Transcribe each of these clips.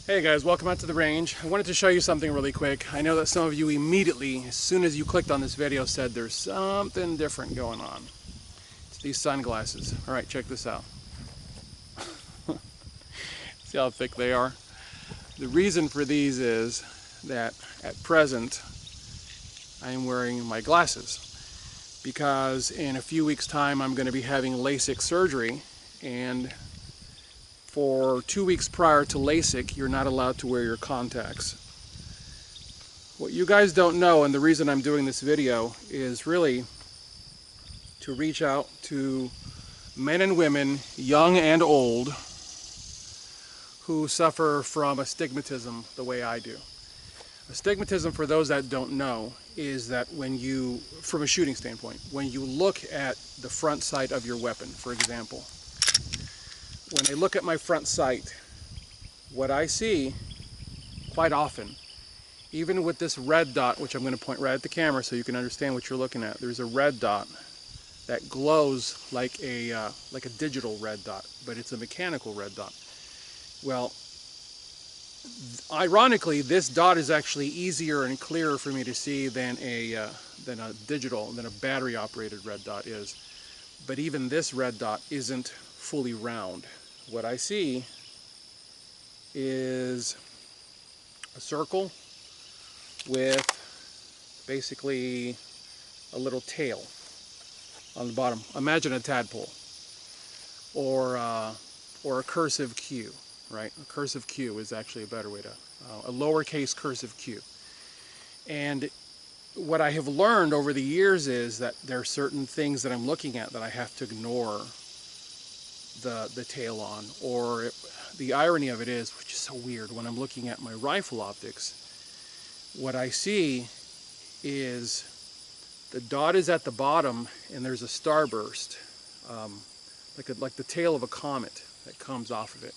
Hey guys, welcome out to the range. I wanted to show you something really quick. I know that some of you immediately, as soon as you clicked on this video, said there's something different going on. It's these sunglasses. Alright, check this out. See how thick they are? The reason for these is that at present I am wearing my glasses because in a few weeks' time I'm going to be having LASIK surgery, and for 2 weeks prior to LASIK, you're not allowed to wear your contacts. What you guys don't know, and the reason I'm doing this video, is really to reach out to men and women, young and old, who suffer from astigmatism the way I do. Astigmatism, for those that don't know, is that when you, from a shooting standpoint, when you look at the front sight of your weapon, for example, when I look at my front sight, what I see quite often, even with this red dot, which I'm going to point right at the camera so you can understand what you're looking at, there's a red dot that glows like a digital red dot, but it's a mechanical red dot. Well, ironically, this dot is actually easier and clearer for me to see than a battery operated red dot is. But even this red dot isn't fully round. What I see is a circle with basically a little tail on the bottom. Imagine a tadpole or a cursive Q, right? A cursive Q is actually a better way to, a lowercase cursive Q. And what I have learned over the years is that there are certain things that I'm looking at that I have to ignore the tail on, or the irony of it is, which is so weird, when I'm looking at my rifle optics, what I see is the dot is at the bottom and there's a starburst, like the tail of a comet that comes off of it.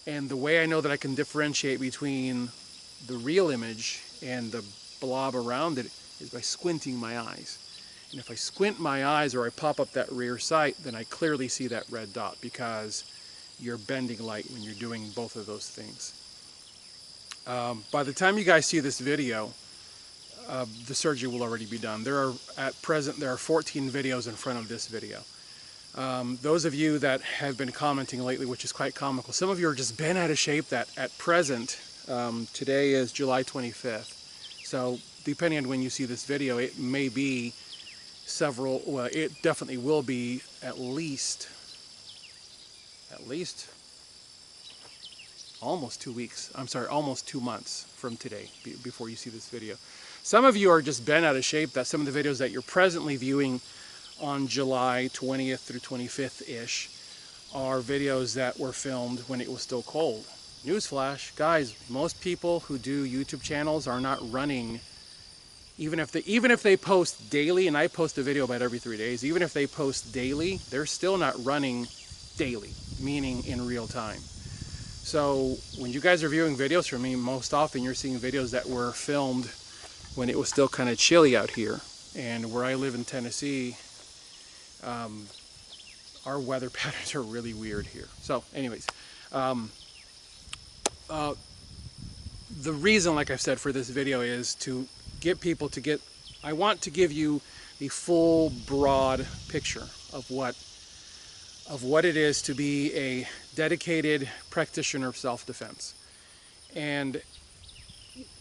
And the way I know that I can differentiate between the real image and the blob around it is by squinting my eyes. And if I squint my eyes or I pop up that rear sight, then I clearly see that red dot, because you're bending light when you're doing both of those things. By the time you guys see this video, the surgery will already be done. At present, there are 14 videos in front of this video. Those of you that have been commenting lately, which is quite comical, some of you are just bent out of shape that at present, today is July 25th. So depending on when you see this video, it may be well, it definitely will be at least almost 2 weeks. I'm sorry, almost 2 months from today before you see this video. Some of you are just bent out of shape that some of the videos that you're presently viewing on July 20th through 25th-ish are videos that were filmed when it was still cold. Newsflash, guys, most people who do YouTube channels are not running. Even if they post daily, and I post a video about every 3 days, even if they post daily, they're still not running daily, meaning in real time. So when you guys are viewing videos from me, most often you're seeing videos that were filmed when it was still kind of chilly out here. And where I live in Tennessee, our weather patterns are really weird here. So anyways, the reason, like I've said, for this video is to get people to get, I want to give you the full broad picture of what it is to be a dedicated practitioner of self-defense. And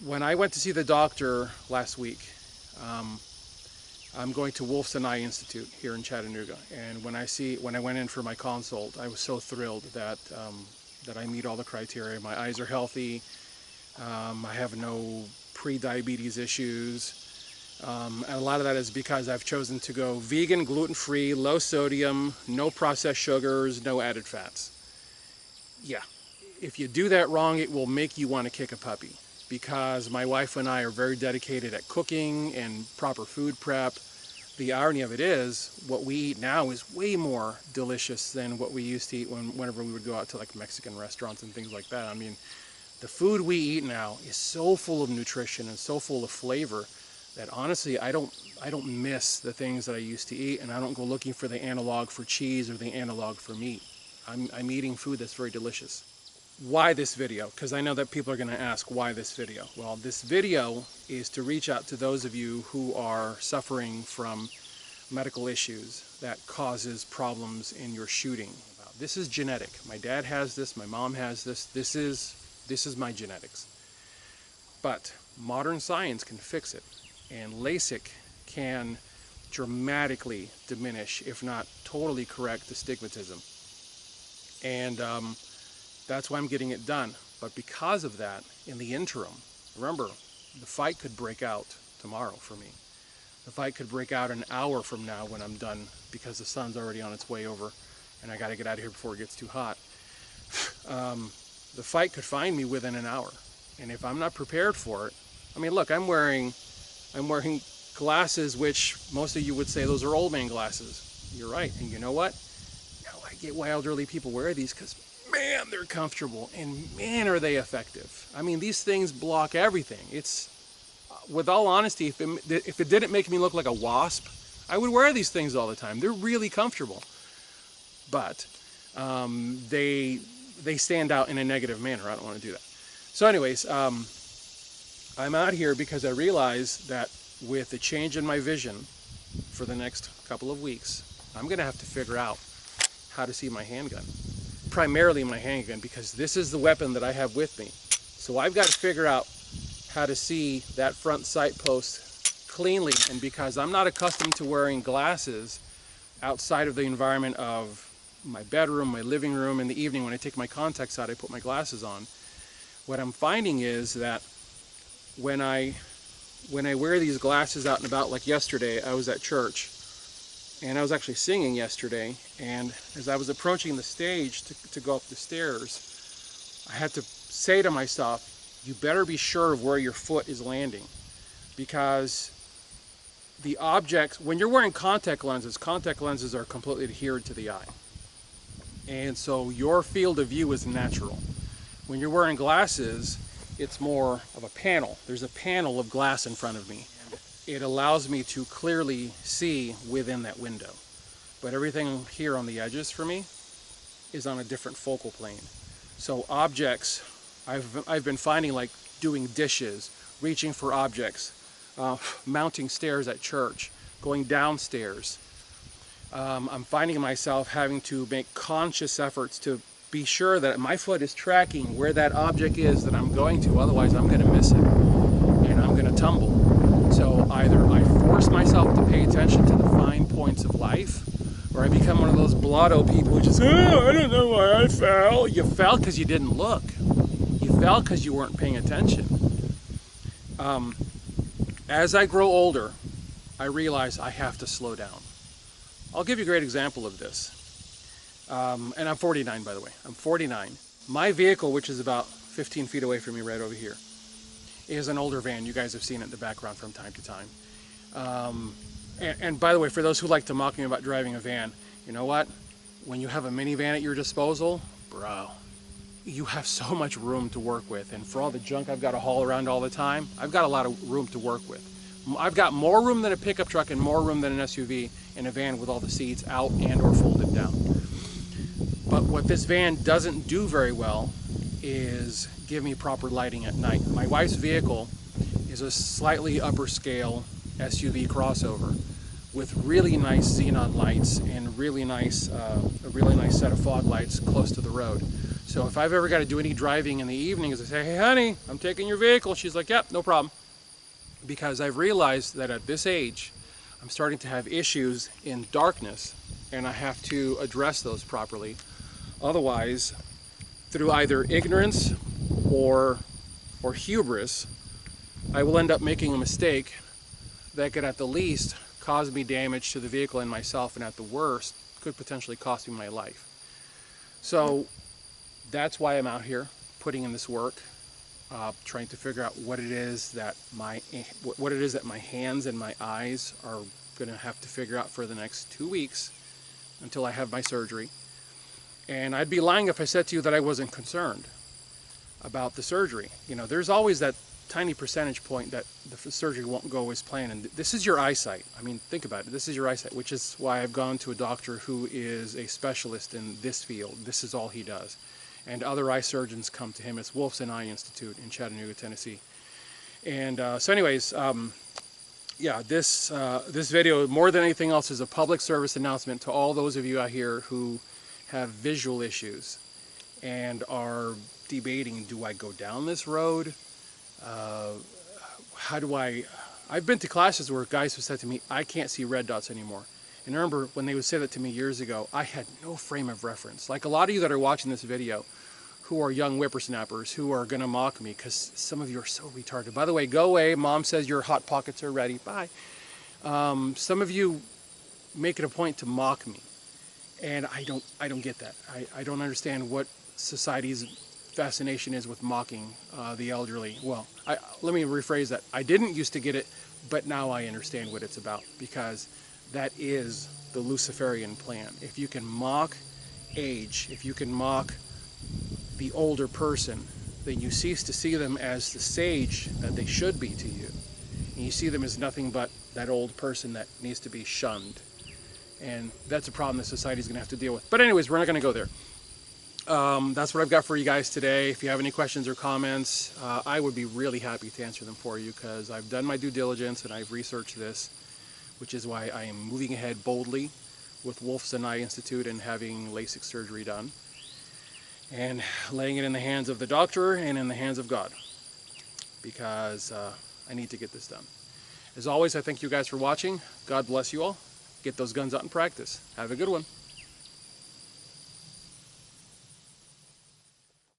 when I went to see the doctor last week, I'm going to Wolfson Eye Institute here in Chattanooga, and when I went in for my consult, I was so thrilled that I meet all the criteria. My eyes are healthy. I have no pre-diabetes issues, and a lot of that is because I've chosen to go vegan, gluten-free, low sodium, no processed sugars, no added fats. Yeah, if you do that wrong, it will make you want to kick a puppy, because my wife and I are very dedicated at cooking and proper food prep. The irony of it is, what we eat now is way more delicious than what we used to eat whenever we would go out to like Mexican restaurants and things like that. I mean, the food we eat now is so full of nutrition and so full of flavor that honestly, I don't miss the things that I used to eat, and I don't go looking for the analog for cheese or the analog for meat. I'm eating food that's very delicious. why this video? Because I know that people are going to ask why this video. Well, this video is to reach out to those of you who are suffering from medical issues that causes problems in your shooting. This is genetic. My dad has this, my mom has this. This is my genetics. But modern science can fix it, and Lasik can dramatically diminish, if not totally correct, astigmatism. And that's why I'm getting it done. But because of that, in the interim, remember, the fight could break out tomorrow for me. The fight could break out an hour from now when I'm done, because the sun's already on its way over and I got to get out of here before it gets too hot. The fight could find me within an hour. And if I'm not prepared for it, I mean, look, I'm wearing glasses, which most of you would say those are old man glasses. You're right. And you know what? Now I get why elderly people wear these, because man, they're comfortable, and man, are they effective. I mean, these things block everything. It's, with all honesty, if it didn't make me look like a wasp, I would wear these things all the time. They're really comfortable. But they stand out in a negative manner. I don't want to do that. So anyways, I'm out here because I realize that with the change in my vision for the next couple of weeks, I'm going to have to figure out how to see my handgun. Primarily my handgun, because this is the weapon that I have with me. So I've got to figure out how to see that front sight post cleanly. And because I'm not accustomed to wearing glasses outside of the environment of my bedroom, my living room, in the evening when I take my contacts out, I put my glasses on. What I'm finding is that when I wear these glasses out and about, like yesterday, I was at church and I was actually singing yesterday, and as I was approaching the stage to go up the stairs, I had to say to myself, you better be sure of where your foot is landing, because the objects, when you're wearing contact lenses are completely adhered to the eye. And so your field of view is natural. When you're wearing glasses, it's more of a panel. There's a panel of glass in front of me. It allows me to clearly see within that window. But everything here on the edges for me is on a different focal plane. So objects, I've been finding, like doing dishes, reaching for objects, mounting stairs at church, going downstairs. I'm finding myself having to make conscious efforts to be sure that my foot is tracking where that object is that I'm going to, otherwise I'm going to miss it and I'm going to tumble. So either I force myself to pay attention to the fine points of life, or I become one of those blotto people who just, oh, I don't know why I fell. You fell because you didn't look. You fell because you weren't paying attention. As I grow older, I realize I have to slow down. I'll give you a great example of this. And I'm 49, by the way. I'm 49. My vehicle, which is about 15 feet away from me right over here, is an older van. You guys have seen it in the background from time to time. And by the way, for those who like to mock me about driving a van, you know what? When you have a minivan at your disposal, bro, you have so much room to work with. And for all the junk I've got to haul around all the time, I've got a lot of room to work with. I've got more room than a pickup truck and more room than an SUV in a van with all the seats out and or folded down. But what this van doesn't do very well is give me proper lighting at night. My wife's vehicle is a slightly upper scale SUV crossover with really nice xenon lights and a really nice set of fog lights close to the road. So if I've ever got to do any driving in the evenings, I say, hey honey, I'm taking your vehicle. She's like, yep, no problem. Because I've realized that at this age, I'm starting to have issues in darkness, and I have to address those properly. Otherwise, through either ignorance or hubris, I will end up making a mistake that could at the least cause me damage to the vehicle and myself, and at the worst, could potentially cost me my life. So that's why I'm out here putting in this work. Trying to figure out what it is that my hands and my eyes are going to have to figure out for the next 2 weeks until I have my surgery. And I'd be lying if I said to you that I wasn't concerned about the surgery. You know, there's always that tiny percentage point that the surgery won't go as planned. And this is your eyesight. I mean, think about it. This is your eyesight, which is why I've gone to a doctor who is a specialist in this field. This is all he does. and other eye surgeons come to him. It's Wolfson Eye Institute in Chattanooga, Tennessee. And so anyways, yeah, this video, more than anything else, is a public service announcement to all those of you out here who have visual issues and are debating, do I go down this road? How do I've been to classes where guys have said to me, I can't see red dots anymore. And I remember when they would say that to me years ago, I had no frame of reference. Like a lot of you that are watching this video who are young whippersnappers who are going to mock me because some of you are so retarded. By the way, go away. Mom says your Hot Pockets are ready. Bye. Some of you make it a point to mock me. And I don't get that. I don't understand what society's fascination is with mocking the elderly. Well, let me rephrase that. I didn't used to get it, but now I understand what it's about, because that is the Luciferian plan. If you can mock age, if you can mock the older person, then you cease to see them as the sage that they should be to you. And you see them as nothing but that old person that needs to be shunned. And that's a problem that society's going to have to deal with. But anyways, we're not going to go there. That's what I've got for you guys today. If you have any questions or comments, I would be really happy to answer them for you, because I've done my due diligence and I've researched this, which is why I am moving ahead boldly with Wolfson Eye Institute and having LASIK surgery done, and laying it in the hands of the doctor and in the hands of God, because I need to get this done. As always, I thank you guys for watching. God bless you all. Get those guns out and practice. Have a good one.